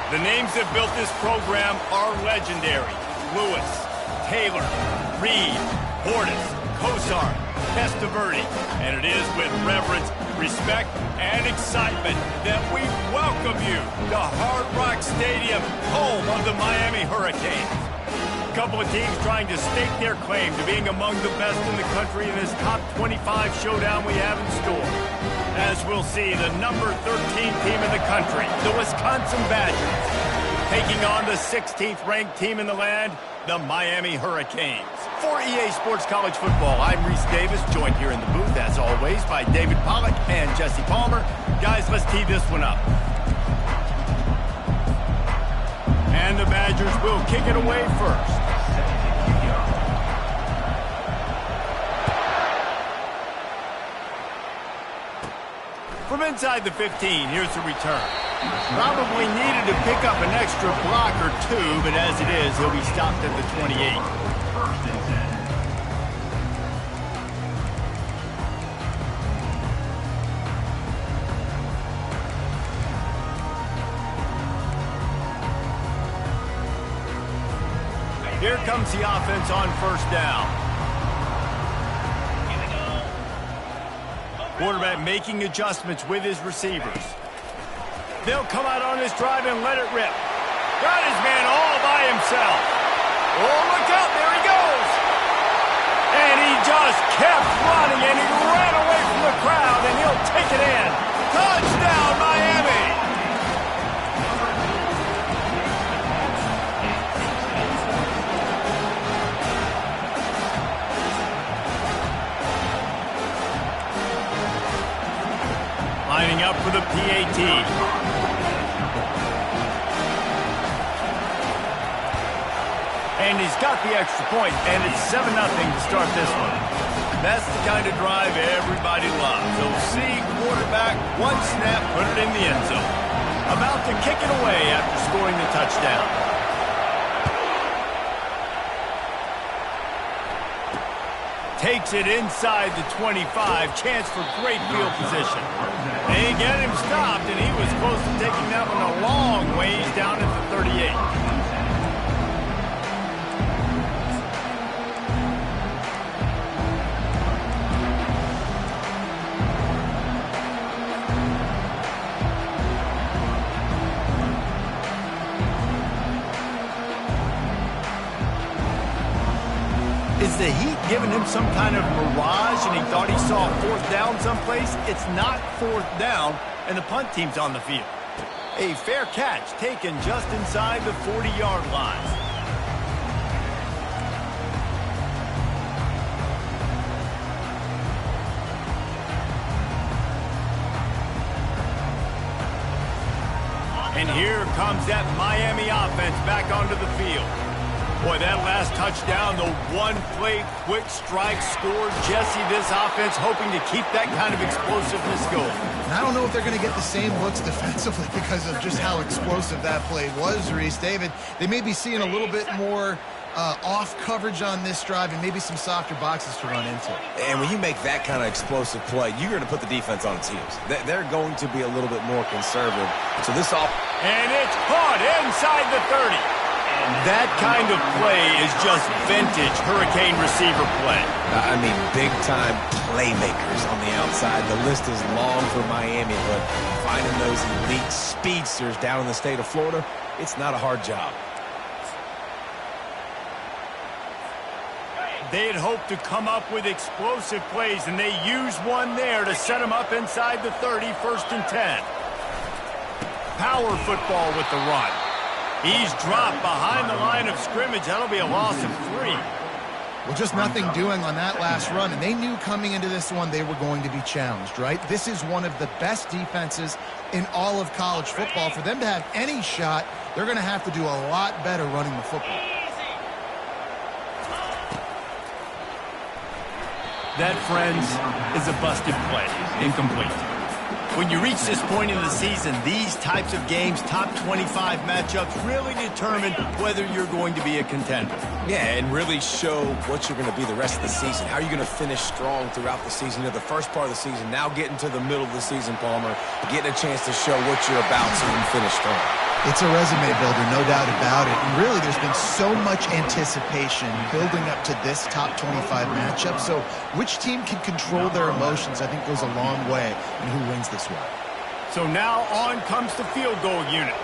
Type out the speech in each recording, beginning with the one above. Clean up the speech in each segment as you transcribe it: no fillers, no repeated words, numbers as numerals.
The names that built this program are legendary. Lewis, Taylor, Reed, Portis, Kosar, Testaverde. And it is with reverence, respect, and excitement that we welcome you to Hard Rock Stadium, home of the Miami Hurricanes. A couple of teams trying to stake their claim to being among the best in the country in this top 25 showdown we have in store. As we'll see, the number 13 team in the country, the Wisconsin Badgers, taking on the 16th ranked team in the land, the Miami Hurricanes. For EA Sports College Football, I'm Reese Davis, joined here in the booth, as always, by David Pollack and Jesse Palmer. Guys, let's tee this one up. And the Badgers will kick it away first. From inside the 15, here's the return. Probably needed to pick up an extra block or two, but as it is, he'll be stopped at the 28. Here comes the offense on first down. Quarterback making adjustments with his receivers. They'll come out on this drive and let it rip. Got his man all by himself. Oh, look out, there he goes. And he just kept running, and he ran away from the crowd, and he'll take it in. Touchdown, Miami. Lining up for the PAT. And he's got the extra point, and it's 7-0 to start this one. That's the kind of drive everybody loves. So see quarterback, one snap, put it in the end zone. About to kick it away after scoring the touchdown. Takes it inside the 25. Chance for great field position. They get him stopped, and he was close to taking that one a long ways down at the 38. Is the heat giving him some kind of mirage and he thought he saw fourth down someplace? It's not fourth down, and the punt team's on the field. A fair catch taken just inside the 40-yard line. And here comes that Miami offense back onto the field. Boy, that last touchdown, the one-play quick strike score. Jesse, this offense hoping to keep that kind of explosiveness going. And I don't know if they're going to get the same looks defensively because of just how explosive that play was, Reese. David, they may be seeing a little bit more off coverage on this drive and maybe some softer boxes to run into. And when you make that kind of explosive play, you're going to put the defense on its heels. They're going to be a little bit more conservative. So this all. And it's caught inside the 30. That kind of play is just vintage Hurricane receiver play. I mean, big-time playmakers on the outside. The list is long for Miami, but finding those elite speedsters down in the state of Florida, it's not a hard job. They had hoped to come up with explosive plays, and they used one there to set them up inside the 30, 1st and 10. Power football with the run. He's dropped behind the line of scrimmage. That'll be a loss of 3. Well, just nothing doing on that last run, and they knew coming into this one they were going to be challenged, right? This is one of the best defenses in all of college football. For them to have any shot, they're going to have to do a lot better running the football. That, friends, is a busted play. Incomplete. When you reach this point in the season, these types of games, top 25 matchups, really determine whether you're going to be a contender. Yeah, and really show what you're going to be the rest of the season. How are you going to finish strong throughout the season? You know, the first part of the season, now getting to the middle of the season, Palmer, getting a chance to show what you're about so you can finish strong. It's a resume builder, no doubt about it. And really, there's been so much anticipation building up to this top 25 matchup. So which team can control their emotions, I think, goes a long way in who wins this one. So now on comes the field goal unit.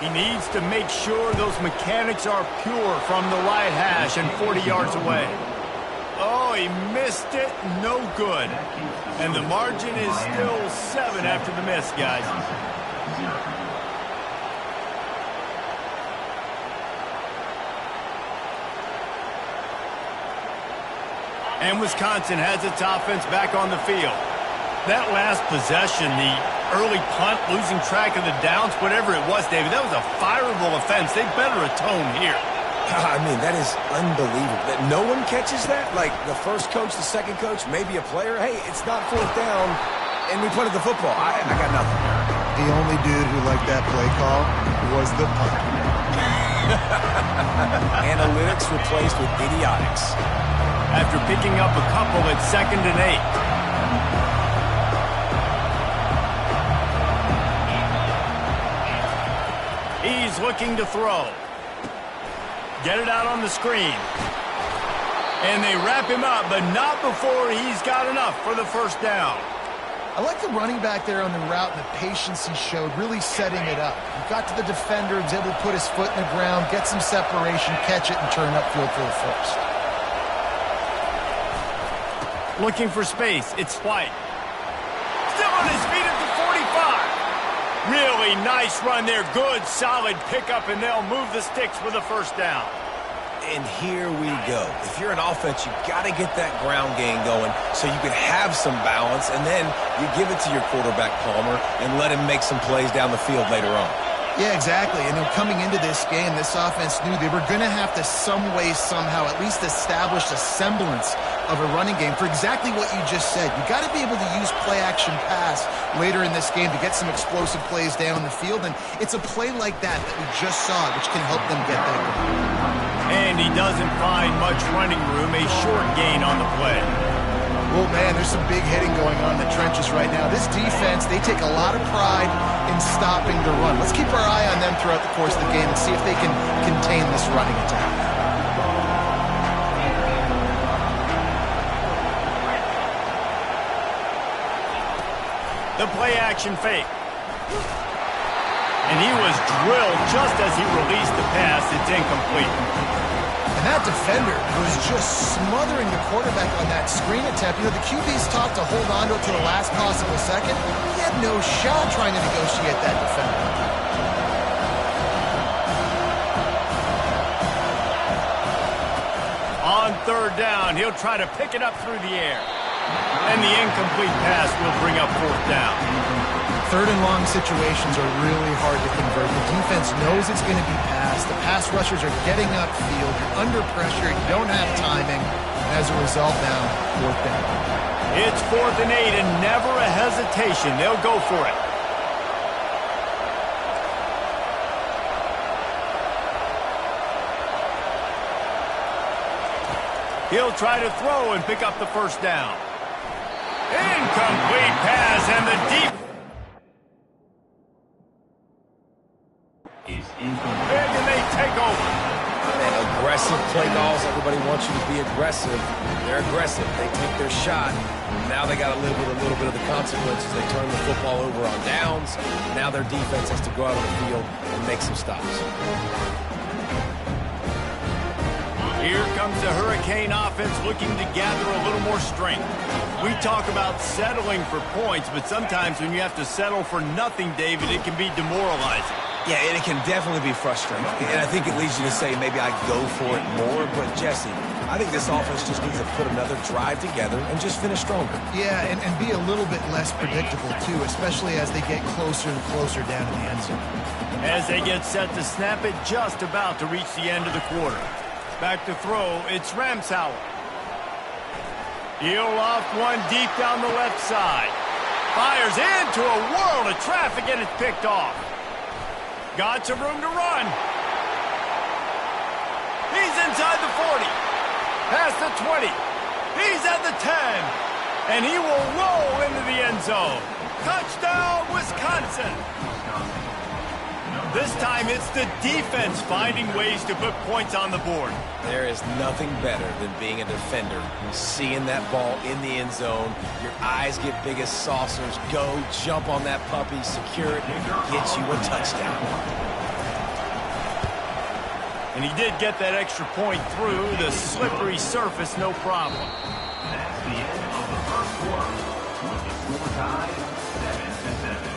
He needs to make sure those mechanics are pure from the right hash and 40 yards away. Oh, he missed it. No good. And the margin is still 7 after the miss, guys. And Wisconsin has its offense back on the field. That last possession, the early punt, losing track of the downs, whatever it was, David, that was a fireable offense. They better atone here. I mean, that is unbelievable. That no one catches that? Like the first coach, the second coach, maybe a player. Hey, it's not 4th down, and we punted the football. I got nothing. The only dude who liked that play call was the punter. Analytics replaced with idiotics. After picking up a couple at 2nd and 8. He's looking to throw. Get it out on the screen. And they wrap him up, but not before he's got enough for the first down. I like the running back there on the route and the patience he showed, really setting it up. He got to the defender, was able to put his foot in the ground, get some separation, catch it, and turn upfield for the first. Looking for space. It's White. Still on his feet at the 45. Really nice run there. Good, solid pickup, and they'll move the sticks with a first down. And here we go. If you're an offense, you got to get that ground game going so you can have some balance, and then you give it to your quarterback, Palmer, and let him make some plays down the field later on. Yeah, exactly. And coming into this game, this offense knew they were going to have to some way, somehow, at least establish a semblance of a running game for exactly what you just said. You got to be able to use play-action pass later in this game to get some explosive plays down the field, and it's a play like that that we just saw, which can help them get that going. And he doesn't find much running room, a short gain on the play. Well, man, there's some big hitting going on in the trenches right now. This defense, they take a lot of pride in stopping the run. Let's keep our eye on them throughout the course of the game and see if they can contain this running attack. The play-action fake. And he was drilled just as he released the pass. It's incomplete. And that defender was just smothering the quarterback on that screen attempt. You know, the QB's taught to hold on to it to the last possible second. He had no shot trying to negotiate that defender. On 3rd down, he'll try to pick it up through the air. And the incomplete pass will bring up 4th down. 3rd and long situations are really hard to convert. The defense knows it's going to be passed. The pass rushers are getting upfield. You're under pressure. You don't have timing. And as a result now, 4th down. It's 4th and 8 and never a hesitation. They'll go for it. He'll try to throw and pick up the first down. Incomplete pass, and the deep. And they take over. And aggressive play calls. Everybody wants you to be aggressive. They're aggressive. They take their shot. Now they got to live with a little bit of the consequences. They turn the football over on downs. Now their defense has to go out on the field and make some stops. Here comes the Hurricane offense looking to gather a little more strength. We talk about settling for points, but sometimes when you have to settle for nothing, David, it can be demoralizing. Yeah, and it can definitely be frustrating. And I think it leads you to say maybe I go for it more. But, Jesse, I think this offense just needs to put another drive together and just finish stronger. Yeah, and be a little bit less predictable, too, especially as they get closer and closer down to the end zone. As they get set to snap it, just about to reach the end of the quarter. Back to throw, it's Ncaa25. He'll loft one deep down the left side. Fires into a world of traffic, and it's picked off. Got some room to run. He's inside the 40. Past the 20. He's at the 10. And he will roll into the end zone. Touchdown, Wisconsin. This time it's the defense finding ways to put points on the board. There is nothing better than being a defender. Seeing that ball in the end zone, your eyes get big as saucers. Go, jump on that puppy, secure it, get you a touchdown. And he did get that extra point through the slippery surface, no problem. That's the end of the first quarter. With the score tied 7-7.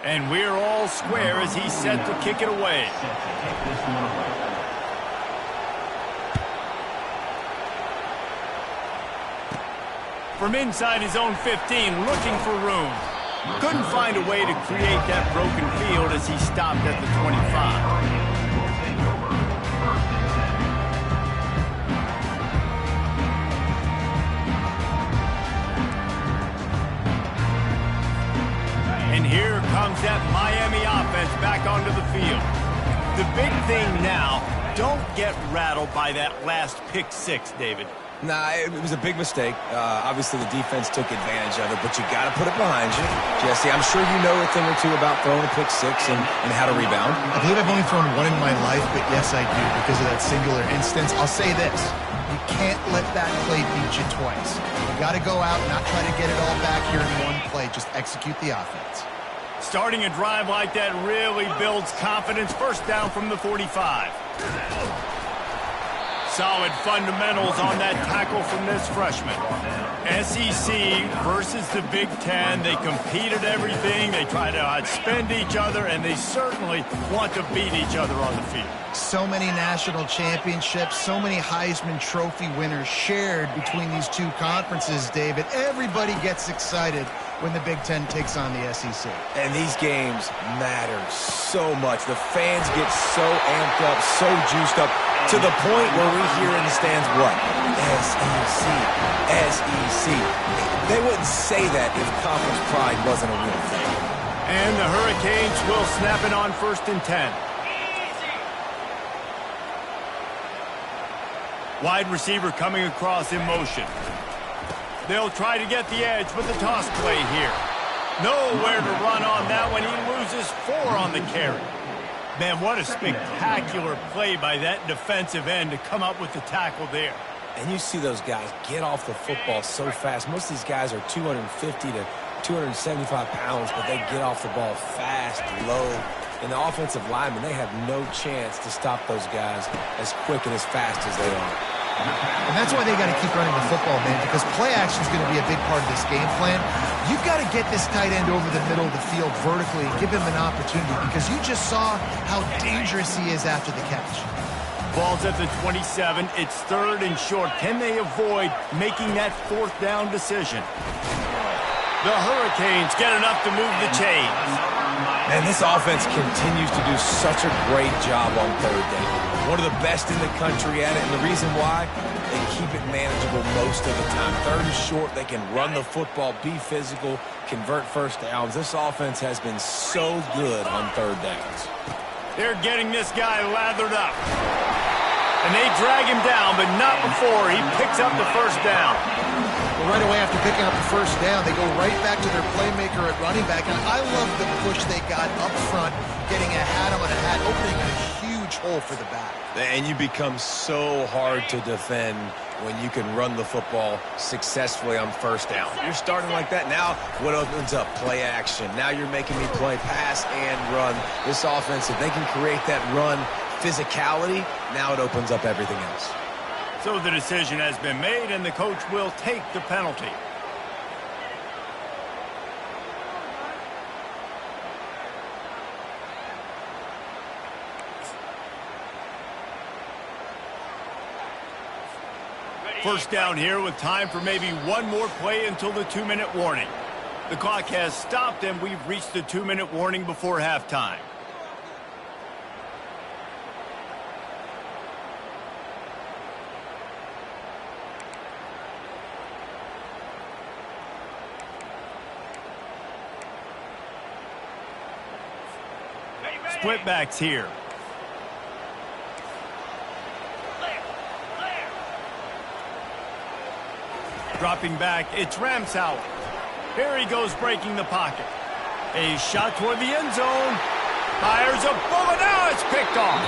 And we're all square as he's set to kick it away. From inside his own 15, looking for room. Couldn't find a way to create that broken field as he stopped at the 25. And here comes that Miami offense back onto the field. The big thing now, don't get rattled by that last pick six, David. Nah, it was a big mistake. Obviously, the defense took advantage of it, but you got to put it behind you. Jesse, I'm sure you know a thing or two about throwing a pick six and how to rebound. I believe I've only thrown one in my life, but yes, I do because of that singular instance. I'll say this. You can't let that play beat you twice. You got to go out and not try to get it all back here in one play. Just execute the offense. Starting a drive like that really builds confidence. First down from the 45. Solid fundamentals on that tackle from this freshman. SEC versus the Big Ten. They compete at everything. They try to outspend each other, and they certainly want to beat each other on the field. So many national championships, so many Heisman Trophy winners shared between these two conferences, David. Everybody gets excited when the Big Ten takes on the SEC. And these games matter so much. The fans get so amped up, so juiced up, to the point where we hear in the stands what? SEC, SEC. They wouldn't say that if conference pride wasn't a real thing. And the Hurricanes will snap it on 1st and 10. Wide receiver coming across in motion. They'll try to get the edge with the toss play here. Nowhere to run on that one. He loses 4 on the carry. Man, what a spectacular play by that defensive end to come up with the tackle there. And you see those guys get off the football so fast. Most of these guys are 250 to 275 pounds, but they get off the ball fast, low. And the offensive linemen, they have no chance to stop those guys as quick and as fast as they are. And that's why they got to keep running the football, man, because play action is going to be a big part of this game plan. You've got to get this tight end over the middle of the field vertically and give him an opportunity because you just saw how dangerous he is after the catch. Ball's at the 27. It's 3rd and short. Can they avoid making that 4th down decision? The Hurricanes get enough to move the chains. And this offense continues to do such a great job on 3rd down. One of the best in the country at it, and the reason why, they keep it manageable most of the time. 3rd and short, they can run the football, be physical, convert first downs. This offense has been so good on 3rd downs. They're getting this guy lathered up. And they drag him down, but not before he picks up the 1st down. Well, right away after picking up the 1st down, they go right back to their playmaker at running back. And I love the push they got up front, getting a hat on a hat, opening a huge hole for the back. And you become so hard to defend when you can run the football successfully on 1st down. You're starting like that. Now what opens up? Play action. Now you're making me play pass and run. This offense, if they can create that run physicality, now it opens up everything else. So the decision has been made, and the coach will take the penalty. First down here with time for maybe one more play until the 2-minute warning. The clock has stopped, and we've reached the 2-minute warning before halftime. Split backs here. Dropping back, it's Ncaa25. Here he goes breaking the pocket. A shot toward the end zone. Fires a bullet. Now it's picked off.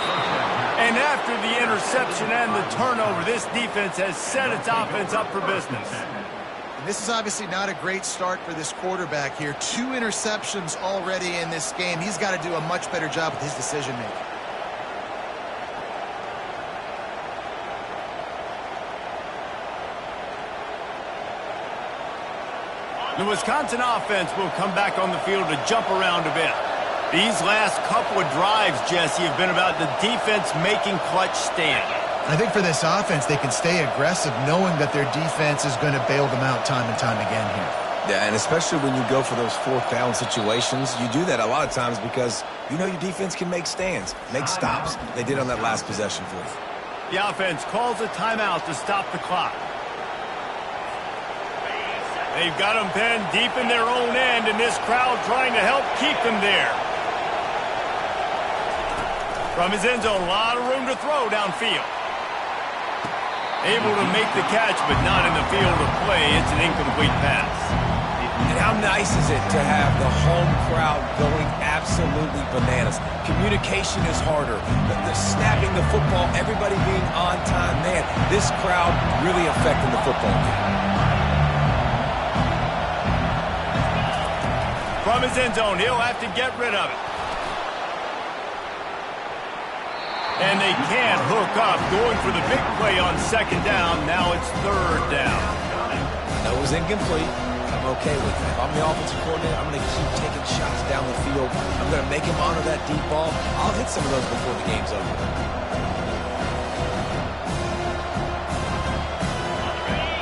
And after the interception and the turnover, this defense has set its offense up for business. This is obviously not a great start for this quarterback here. 2 interceptions already in this game. He's got to do a much better job with his decision-making. The Wisconsin offense will come back on the field to jump around a bit. These last couple of drives, Jesse, have been about the defense making clutch stand. I think for this offense, they can stay aggressive knowing that their defense is going to bail them out time and time again here. Yeah, and especially when you go for those 4th down situations, you do that a lot of times because you know your defense can make stands, make stops. They did on that last possession for you. The offense calls a timeout to stop the clock. They've got them pinned deep in their own end, and this crowd trying to help keep them there. From his end zone, a lot of room to throw downfield. Able to make the catch, but not in the field of play. It's an incomplete pass. And how nice is it to have the home crowd going absolutely bananas? Communication is harder. The snapping the football, everybody being on time. Man, this crowd really affecting the football game. From his end zone, he'll have to get rid of it. And they can't hook up, going for the big play on 2nd down. Now it's 3rd down. That was incomplete. I'm okay with that. If I'm the offensive coordinator, I'm going to keep taking shots down the field. I'm going to make him honor that deep ball. I'll hit some of those before the game's over.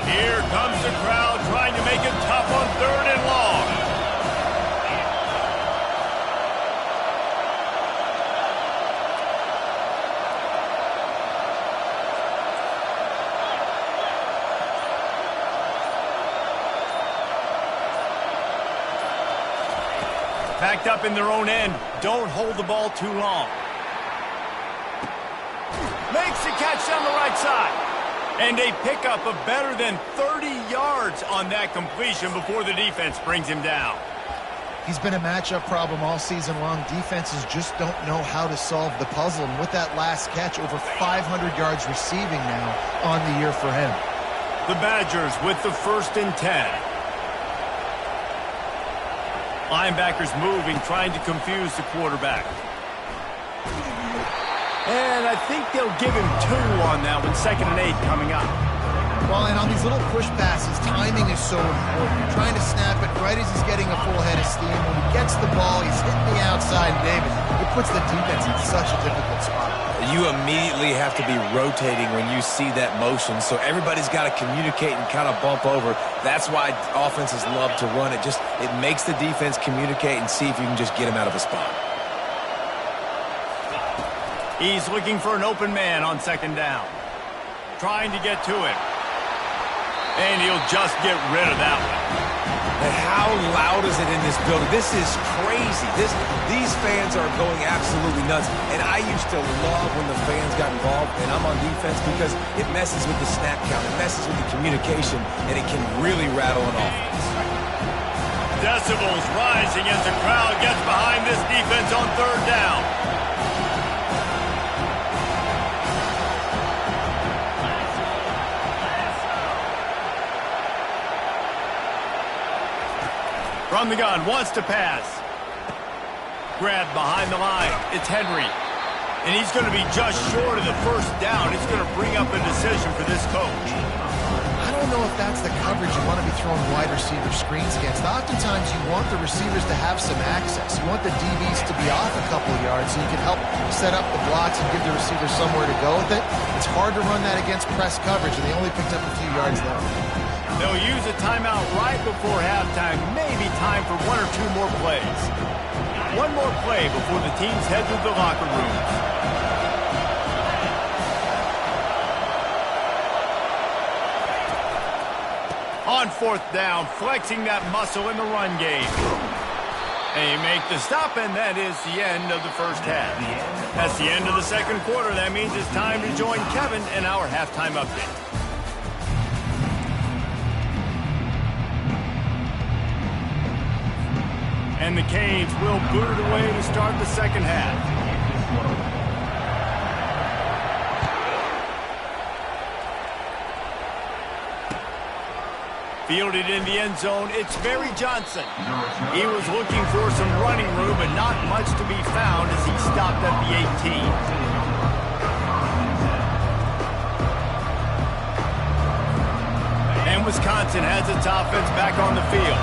Here comes the crowd trying to make it tough on 3rd and long. Backed up in their own end. Don't hold the ball too long. Makes the catch down the right side. And a pickup of better than 30 yards on that completion before the defense brings him down. He's been a matchup problem all season long. Defenses just don't know how to solve the puzzle. And with that last catch, over 500 yards receiving now on the year for him. The Badgers with the 1st and 10. Linebackers moving, trying to confuse the quarterback. And I think they'll give him 2 on that one. 2nd and 8 coming up. Well, and on these little push passes, timing is so important. You're trying to snap it right as he's getting a full head of steam. When he gets the ball, he's hitting the outside, David. It puts the defense in such a difficult spot. You immediately have to be rotating when you see that motion, so everybody's got to communicate and kind of bump over. That's why offenses love to run it. It makes the defense communicate and see if you can just get him out of a spot. He's looking for an open man on 2nd down. Trying to get to him. And he'll just get rid of that one. And how loud is it in this building? This is crazy. These fans are going absolutely nuts. And I used to love when the fans got involved, and I'm on defense because it messes with the snap count. It messes with the communication, and it can really rattle an offense. Decibels rising as the crowd gets behind this defense on 3rd down. From the gun, wants to pass. Grabbed behind the line. It's Henry. And he's going to be just short of the 1st down. It's going to bring up a decision for this coach. I don't know if that's the coverage you want to be throwing wide receiver screens against. Oftentimes you want the receivers to have some access. You want the DBs to be off a couple of yards so you can help set up the blocks and give the receiver somewhere to go with it. It's hard to run that against press coverage, and they only picked up a few yards there. They'll use a timeout right before halftime. Maybe time for 1 or 2 more plays. One more play before the teams head to the locker rooms. On 4th down, flexing that muscle in the run game. They make the stop, and that is the end of the 1st half. That's the end of the 2nd quarter. That means it's time to join Kevin in our halftime update. And the Canes will boot it away to start the second half. Fielded in the end zone, it's Barry Johnson. He was looking for some running room, but not much to be found as he stopped at the 18. And Wisconsin has its offense back on the field.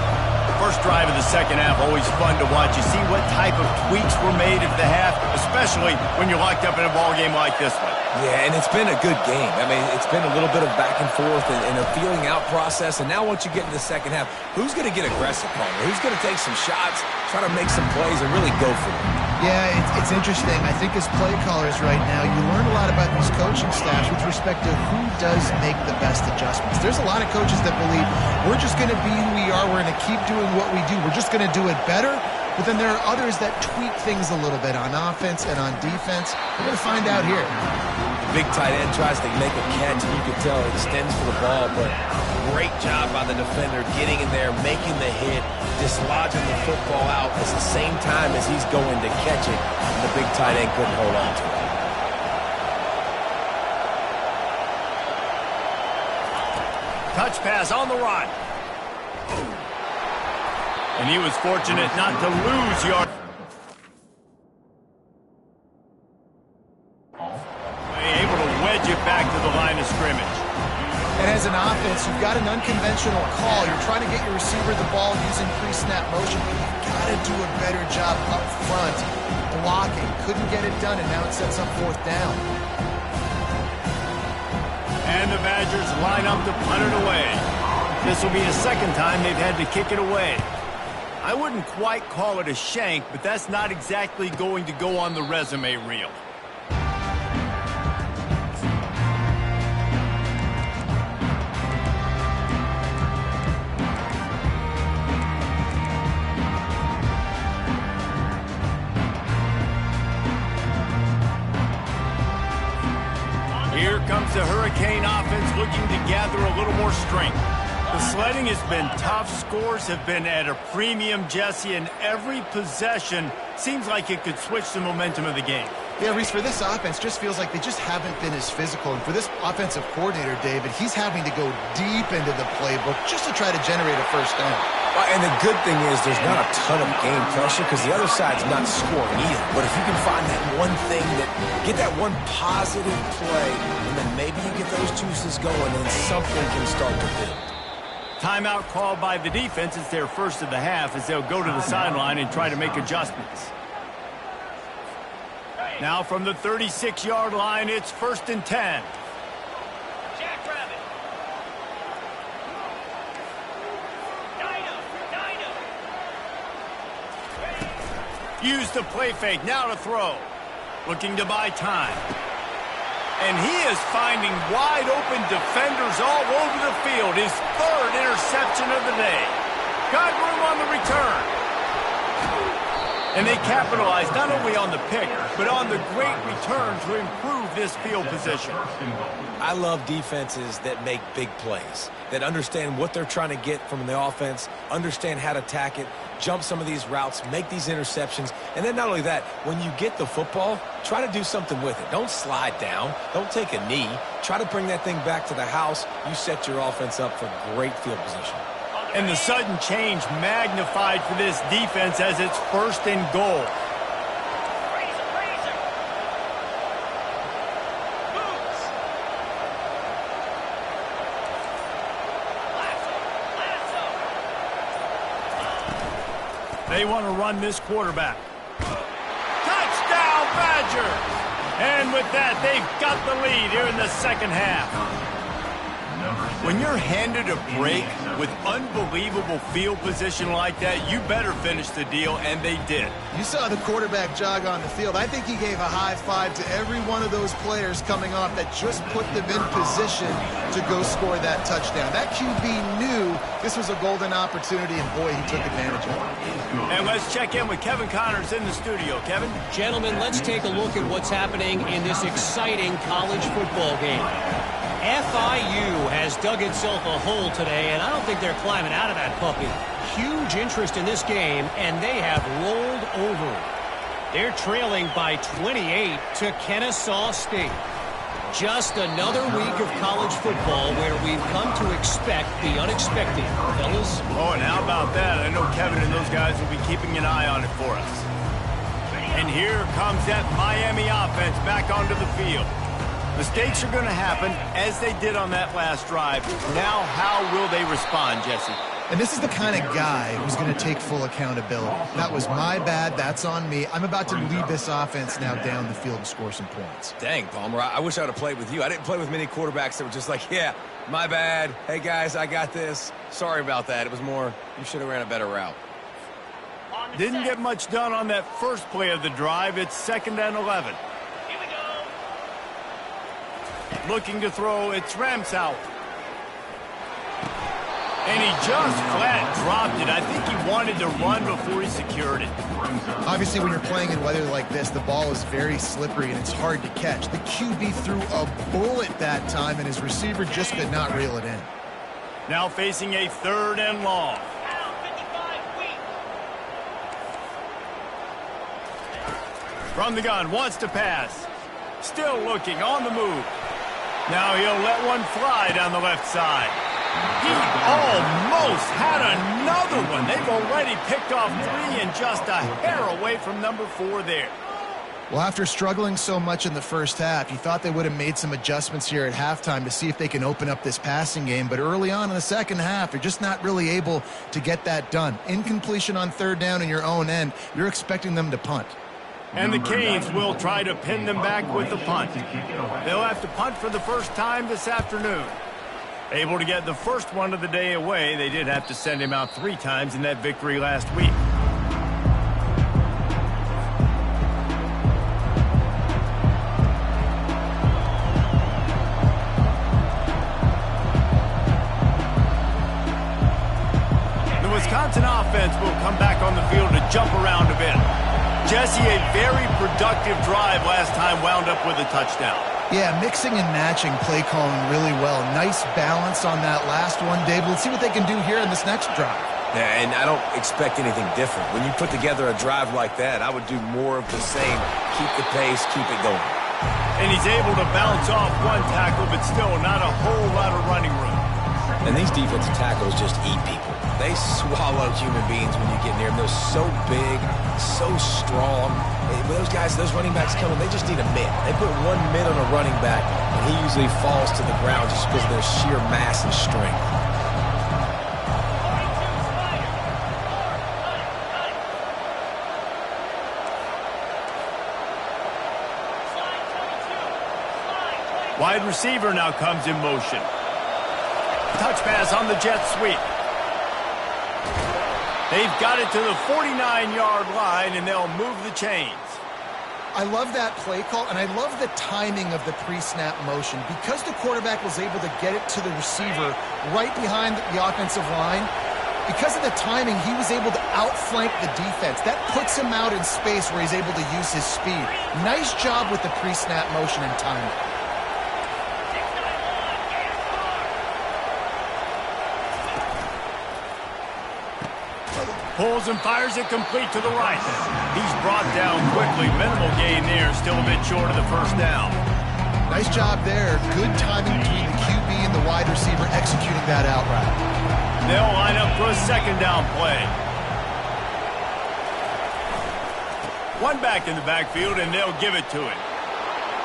First drive of the second half, always fun to watch. You see what type of tweaks were made at the half, especially when you're locked up in a ball game like this one. Yeah, and it's been a good game. I mean, it's been a little bit of back and forth and a feeling out process. And now once you get into the second half, who's going to get aggressive, Palmer? Who's going to take some shots, try to make some plays, and really go for it? Yeah, it's interesting. I think as play callers right now, you learn a lot about these coaching staffs with respect to who does make the best adjustments. There's a lot of coaches that believe we're just going to be who we are. We're going to keep doing what we do. We're just going to do it better. But then there are others that tweak things a little bit on offense and on defense. We're going to find out here. The big tight end tries to make a catch, and you can tell he extends for the ball, but great job by the defender getting in there, making the hit, dislodging the football out at the same time as he's going to catch it, and the big tight end couldn't hold on to it. Touch pass on the run. And he was fortunate not to lose yards. Able to wedge it back to the line of scrimmage. And as an offense, you've got an unconventional call. You're trying to get your receiver the ball using pre-snap motion, but you've got to do a better job up front blocking. Couldn't get it done, and now it sets up fourth down. And the Badgers line up to punt it away. This will be the second time they've had to kick it away. I wouldn't quite call it a shank, but that's not exactly going to go on the resume reel. Here comes the Hurricane offense looking to gather a little more strength. The sledding has been tough. Scores have been at a premium, Jesse, and every possession seems like it could switch the momentum of the game. Yeah, Reese, for this offense, just feels like they just haven't been as physical. And for this offensive coordinator, David, he's having to go deep into the playbook just to try to generate a first down. And the good thing is there's not a ton of game pressure because the other side's not scoring either. But if you can find that one thing, get that one positive play, and then maybe you get those juices going and something can start to build. Timeout called by the defense. It's their first of the half as they'll go to the sideline and try to make adjustments. Now from the 36-yard line, it's 1st and 10. Use the play fake, now to throw. Looking to buy time. And he is finding wide-open defenders all over the field. His 3rd interception of the day. Got room on the return. And they capitalized not only on the pick, but on the great return to improve this field position. I love defenses that make big plays, that understand what they're trying to get from the offense, understand how to attack it, jump some of these routes, make these interceptions, and then not only that, when you get the football, try to do something with it. Don't slide down. Don't take a knee. Try to bring that thing back to the house. You set your offense up for great field position. And the sudden change magnified for this defense as it's 1st and goal. They want to run this quarterback. Touchdown, Badgers! And with that, they've got the lead here in the second half. When you're handed a break with unbelievable field position like that, you better finish the deal, and they did. You saw the quarterback jog on the field. I think he gave a high five to every one of those players coming off that just put them in position to go score that touchdown. That QB knew this was a golden opportunity, and boy, he took advantage of it. And let's check in with Kevin Connors in the studio. Kevin? Gentlemen, let's take a look at what's happening in this exciting college football game. FIU has dug itself a hole today, and I don't think they're climbing out of that puppy. huge interest in this game, and they have rolled over. They're trailing by 28 to Kennesaw State. Just another week of college football where we've come to expect the unexpected, fellas. Oh, and how about that? I know Kevin and those guys will be keeping an eye on it for us. And here comes that Miami offense back onto the field. Mistakes are going to happen, as they did on that last drive. Now, how will they respond, Jesse? And this is the kind of guy who's going to take full accountability. That was my bad. That's on me. I'm about to lead this offense now down the field and score some points. Dang, Palmer, I wish I would have played with you. I didn't play with many quarterbacks that were just like, yeah, my bad. Hey, guys, I got this. Sorry about that. It was more, you should have ran a better route. Didn't get much done on that first play of the drive. It's 2nd and 11. Here we go. Looking to throw, it's Ramsauer. And he just flat dropped it. I think he wanted to run before he secured it. Obviously, when you're playing in weather like this, the ball is very slippery and it's hard to catch. The QB threw a bullet that time, and his receiver just could not reel it in. Now facing a 3rd and long. From the gun, wants to pass. Still looking, on the move. Now he'll let one fly down the left side. He almost had another one. They've already picked off 3 and just a hair away from number 4 there. Well, after struggling so much in the first half, you thought they would have made some adjustments here at halftime to see if they can open up this passing game. But early on in the second half, you're just not really able to get that done. Incompletion on 3rd down in your own end, you're expecting them to punt. And the Canes will try to pin them back with the punt. They'll have to punt for the first time this afternoon. Able to get the first one of the day away. They did have to send him out 3 times in that victory last week. The Wisconsin offense will come back on the field to jump around a bit. Jesse, a very productive drive last time, wound up with a touchdown. Yeah, mixing and matching play calling really well. Nice balance on that last one, Dave. Let's see what they can do here in this next drive. Yeah, and I don't expect anything different. When you put together a drive like that, I would do more of the same. Keep the pace, keep it going. And he's able to bounce off one tackle, but still not a whole lot of running room. And these defensive tackles just eat people. They swallow human beings when you get near them. They're so big, so strong. When those guys, those running backs come in, they just need a mid. They put 1 mid on a running back, and he usually falls to the ground just because of their sheer mass and strength. Wide receiver now comes in motion. Touch pass on the jet sweep. They've got it to the 49-yard line, and they'll move the chains. I love that play call, and I love the timing of the pre-snap motion. Because the quarterback was able to get it to the receiver right behind the offensive line, because of the timing, he was able to outflank the defense. That puts him out in space where he's able to use his speed. Nice job with the pre-snap motion and timing. Pulls and fires it complete to the right. He's brought down quickly. Minimal gain there. Still a bit short of the first down. Nice job there. Good timing between the QB and the wide receiver executing that out route. They'll line up for a 2nd down play. One back in the backfield, and they'll give it to him.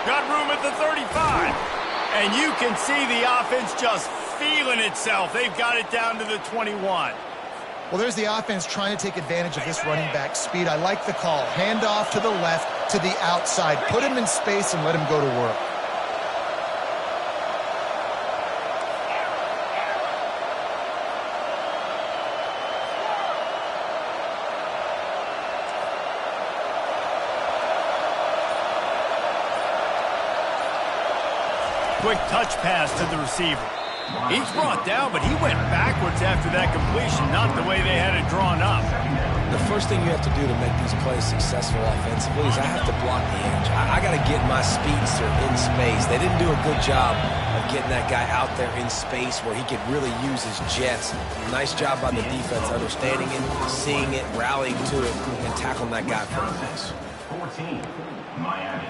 Got room at the 35. And you can see the offense just feeling itself. They've got it down to the 21. Well, there's the offense trying to take advantage of this running back speed. I like the call. Hand off to the left, to the outside. Put him in space and let him go to work. Quick touch pass to the receiver. He's brought down, but he went backwards after that completion, not the way they had it drawn up. The first thing you have to do to make these plays successful offensively is I have to block the edge. I got to get my speedster in space. They didn't do a good job of getting that guy out there in space where he could really use his jets. Nice job by the defense, understanding it, seeing it, rallying to it, and tackling that guy for a loss. 14, Miami,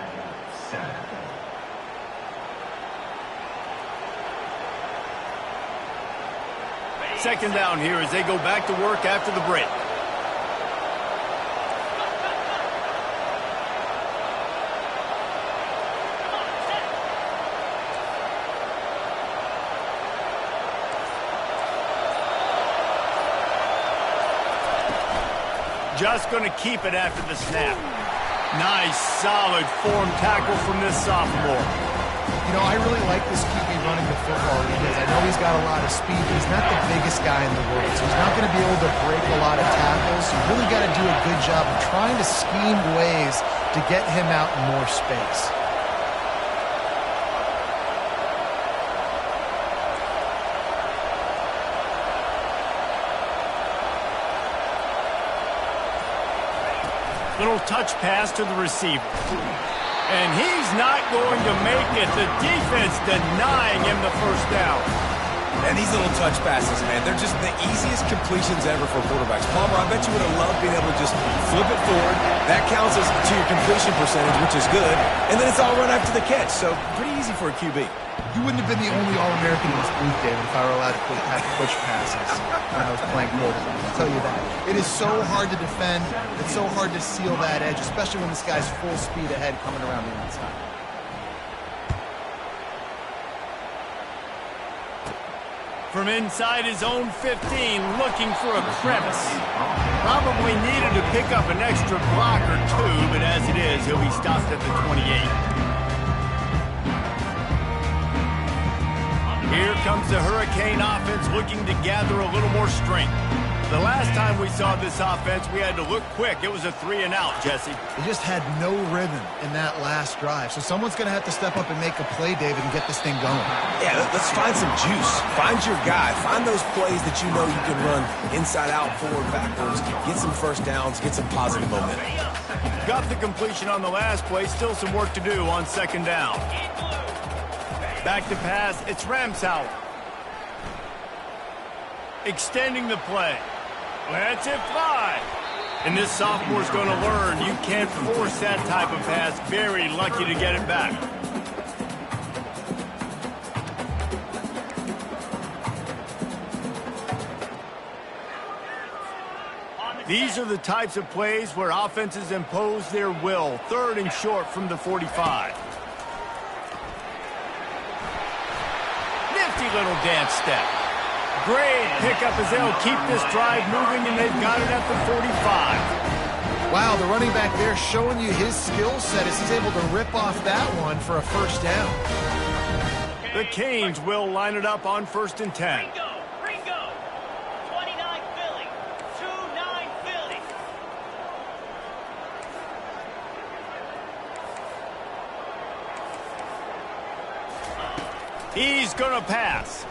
7. Second down here as they go back to work after the break. Just going to keep it after the snap. Nice, solid form tackle from this sophomore. You know, I really like this QB running the football because I know he's got a lot of speed, but he's not the biggest guy in the world, so he's not going to be able to break a lot of tackles. You really got to do a good job of trying to scheme ways to get him out in more space. Little touch pass to the receiver. And he's not going to make it. The defense denying him the first down. And these little touch passes, man, they're just the easiest completions ever for quarterbacks. Palmer, I bet you would have loved being able to just flip it forward. That counts as to your completion percentage, which is good. And then it's all run after the catch. So pretty easy for a QB. You wouldn't have been the only All-American in this booth, David, if I were allowed to have push passes when I was playing quarterback. I'll tell you that. It is so hard to defend. It's so hard to seal that edge, especially when this guy's full speed ahead coming around the outside. From inside his own 15, looking for a crevice. Probably needed to pick up an extra block or two, but as it is, he'll be stopped at the 28. Here comes the Hurricane offense looking to gather a little more strength. The last time we saw this offense, we had to look quick. It was a 3-and-out, Jesse. They just had no rhythm in that last drive. So someone's going to have to step up and make a play, David, and get this thing going. Yeah, let's find some juice. Find your guy. Find those plays that you know you can run inside out, forward, backwards. Get some first downs. Get some positive momentum. Got the completion on the last play. Still some work to do on second down. Back to pass. It's Ramsauer. Extending the play. Lets it fly. And this sophomore's going to learn you can't force that type of pass. Very lucky to get it back. These are the types of plays where offenses impose their will. 3rd and short from the 45. Nifty little dance step. Great pickup as they'll keep this drive moving, and they've got it at the 45. Wow, the running back there showing you his skill set as he's able to rip off that one for a first down. The Canes will line it up on 1st and 10. Ringo. 29 Philly. 2-9 Philly. He's going to pass.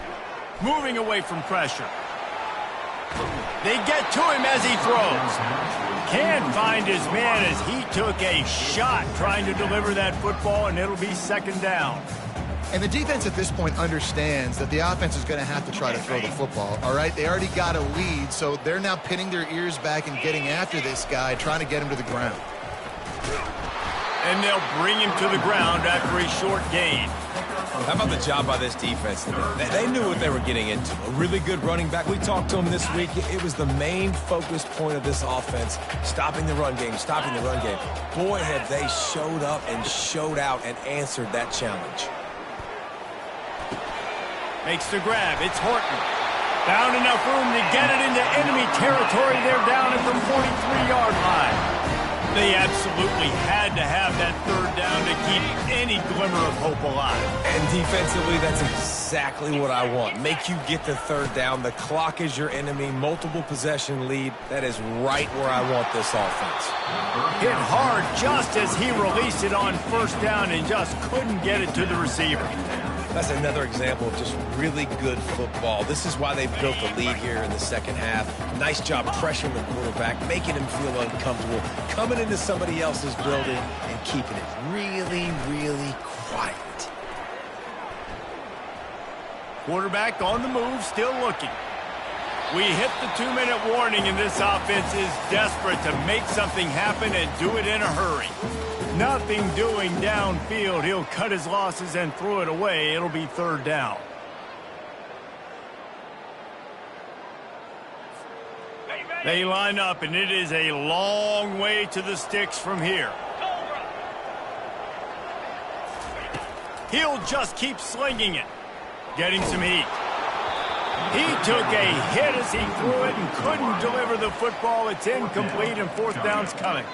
Moving away from pressure. They get to him as he throws. Can't find his man as he took a shot trying to deliver that football, and it'll be 2nd down. And the defense at this point understands that the offense is going to have to try to throw the football, all right? They already got a lead, so they're now pinning their ears back and getting after this guy, trying to get him to the ground. And they'll bring him to the ground after a short gain. How about the job by this defense today? They knew what they were getting into. A really good running back. We talked to him this week. It was the main focus point of this offense, stopping the run game, stopping the run game. Boy, have they showed up and showed out and answered that challenge. Makes the grab. It's Horton. Found enough room to get it into enemy territory. They're down at the 43-yard line. They absolutely had to have that 3rd down to keep any glimmer of hope alive. And defensively, that's exactly what I want. Make you get the 3rd down. The clock is your enemy. Multiple possession lead. That is right where I want this offense. Hit hard just as he released it on 1st down and just couldn't get it to the receiver. That's another example of just really good football. This is why they've built the lead here in the second half. Nice job pressuring the quarterback, making him feel uncomfortable, coming into somebody else's building and keeping it really, really quiet. Quarterback on the move, still looking. We hit the 2-minute warning, and this offense is desperate to make something happen and do it in a hurry. Nothing doing downfield. He'll cut his losses and throw it away. It'll be 3rd down. They line up, and it is a long way to the sticks from here. He'll just keep slinging it. Getting some heat. He took a hit as he threw it and couldn't deliver the football. It's incomplete, and 4th down's coming.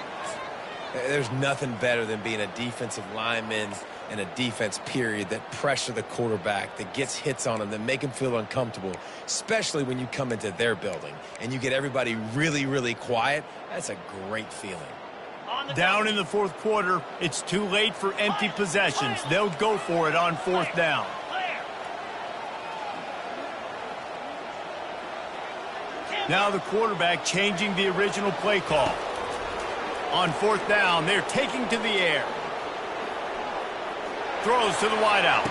There's nothing better than being a defensive lineman and a defense period that pressure the quarterback, that gets hits on him, that make him feel uncomfortable, especially when you come into their building and you get everybody really, really quiet. That's a great feeling. Down in the 4th quarter, it's too late for empty possessions. They'll go for it on 4th down. Now the quarterback changing the original play call. On 4th down, they're taking to the air. Throws to the wideout.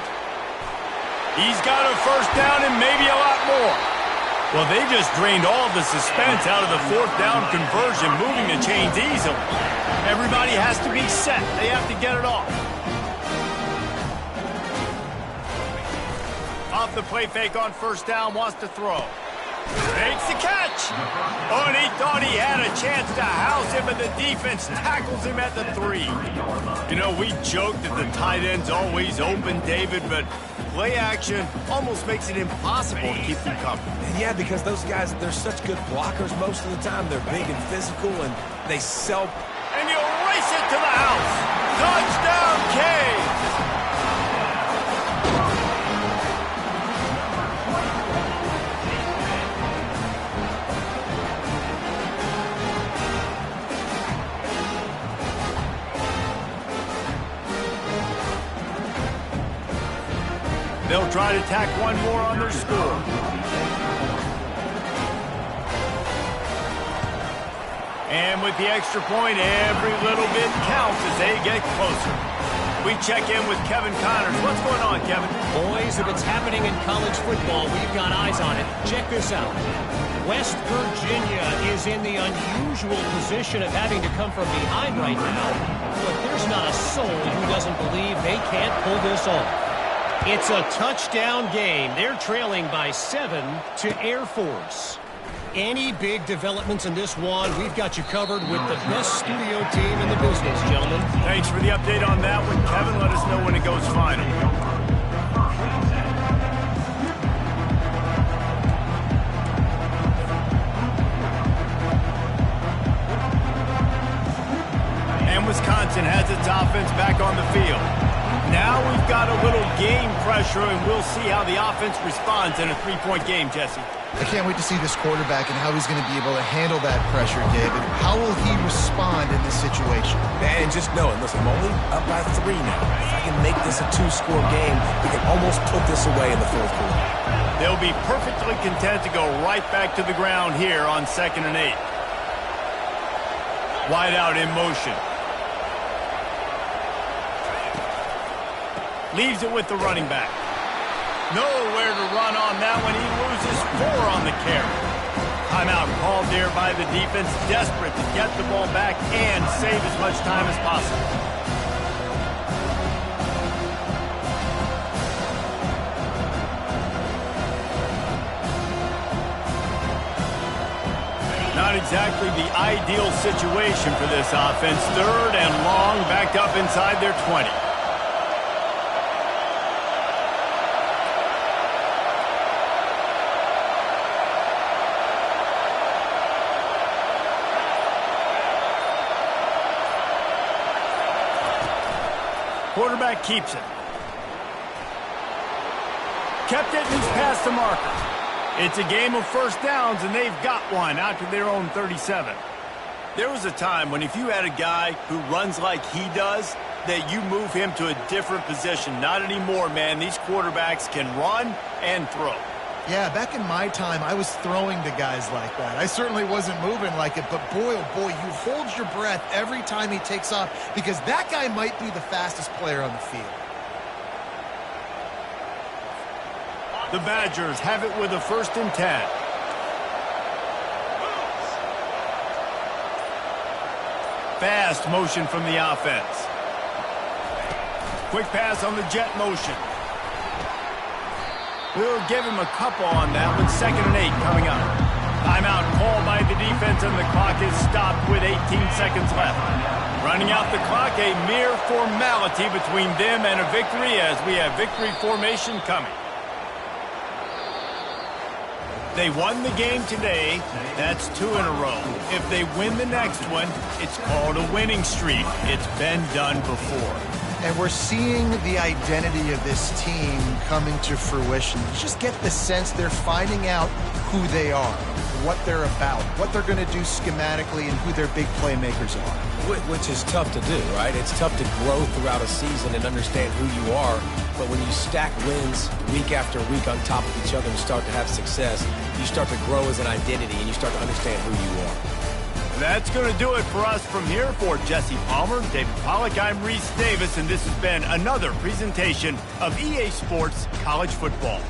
He's got a 1st down and maybe a lot more. Well, they just drained all the suspense out of the 4th down conversion, moving the chains easily. Everybody has to be set. They have to get it off. Off the play fake on 1st down, wants to throw. Makes the catch. Oh, and he thought he had a chance to house him, but the defense tackles him at the 3. You know, we joke that the tight end's always open, David, but play action almost makes it impossible to keep them covered. Yeah, because those guys, they're such good blockers most of the time. They're big and physical, and they sell. And he'll race it to the house. Touchdown, Caves. They'll try to tack one more on their score. And with the extra point, every little bit counts as they get closer. We check in with Kevin Connors. What's going on, Kevin? Boys, if it's happening in college football, we've got eyes on it. Check this out. West Virginia is in the unusual position of having to come from behind right now. But there's not a soul who doesn't believe they can't pull this off. It's a touchdown game. They're trailing by 7 to Air Force. Any big developments in this one, we've got you covered with the best studio team in the business, gentlemen. Thanks for the update on that one, Kevin. Let us know when it goes final. And Wisconsin has its offense back on the field. Now we've got a little game pressure, and we'll see how the offense responds in a 3-point game, Jesse. I can't wait to see this quarterback and how he's going to be able to handle that pressure, David. How will he respond in this situation? And just knowing, listen, I'm only up by 3 now. If I can make this a 2-score game, we can almost put this away in the 4th quarter. They'll be perfectly content to go right back to the ground here on 2nd and 8. Wide out in motion. Leaves it with the running back. Nowhere to run on that one. He loses 4 on the carry. Timeout called there by the defense, desperate to get the ball back and save as much time as possible. Not exactly the ideal situation for this offense. 3rd and long, backed up inside their 20. Quarterback keeps it. Kept it and he's past the marker. It's a game of 1st downs, and they've got one out to their own 37. There was a time when if you had a guy who runs like he does, that you move him to a different position. Not anymore, man. These quarterbacks can run and throw. Yeah, back in my time, I was throwing to guys like that. I certainly wasn't moving like it, but boy, oh boy, you hold your breath every time he takes off because that guy might be the fastest player on the field. The Badgers have it with a 1st and 10. Fast motion from the offense. Quick pass on the jet motion. We'll give him a couple on that with 2nd and 8 coming up. Timeout called by the defense, and the clock is stopped with 18 seconds left. Running out the clock, a mere formality between them and a victory as we have victory formation coming. They won the game today. That's 2 in a row. If they win the next one, it's called a winning streak. It's been done before. And we're seeing the identity of this team coming to fruition. You just get the sense they're finding out who they are, what they're about, what they're going to do schematically, and who their big playmakers are. Which is tough to do, right? It's tough to grow throughout a season and understand who you are. But when you stack wins week after week on top of each other and start to have success, you start to grow as an identity and you start to understand who you are. That's going to do it for us from here. For Jesse Palmer, David Pollack, I'm Reese Davis, and this has been another presentation of EA Sports College Football.